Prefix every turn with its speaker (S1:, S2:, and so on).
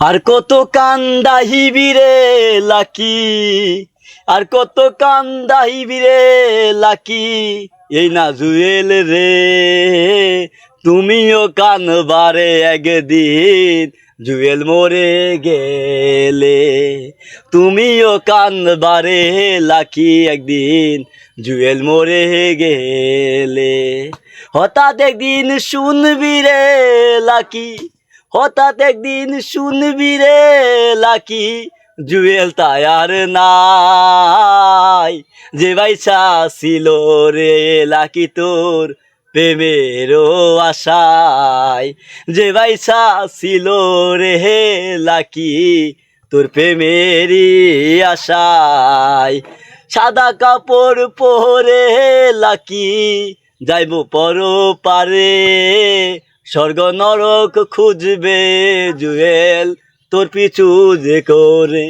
S1: আর কত কান্দাহিবি রে লাকি, আর কত কান্দাহিবি রে লাকি, এই না জুয়েল রে, তুমিও কানবারে একদিন জুয়েল মরে গেলে, তুমিও কানবারে লাকি একদিন জুয়েল মরে গেলে। হঠাৎ একদিন শুনবি রে লাকি, হঠাৎ একদিন শুনবি রে লাকি, জুয়েল তাই আর নাই, যে বাইসা ছিল রে লাকি তোর প্রেমেরও আশায়, যে বাইসা ছিল রে লাকি তোর প্রেমেরই আশায়। সাদা কাপড় পরে লাকি যাইব পর পারে, স্বর্গ নরক খুঁজবে জুয়েল তোর পিছু যে করে।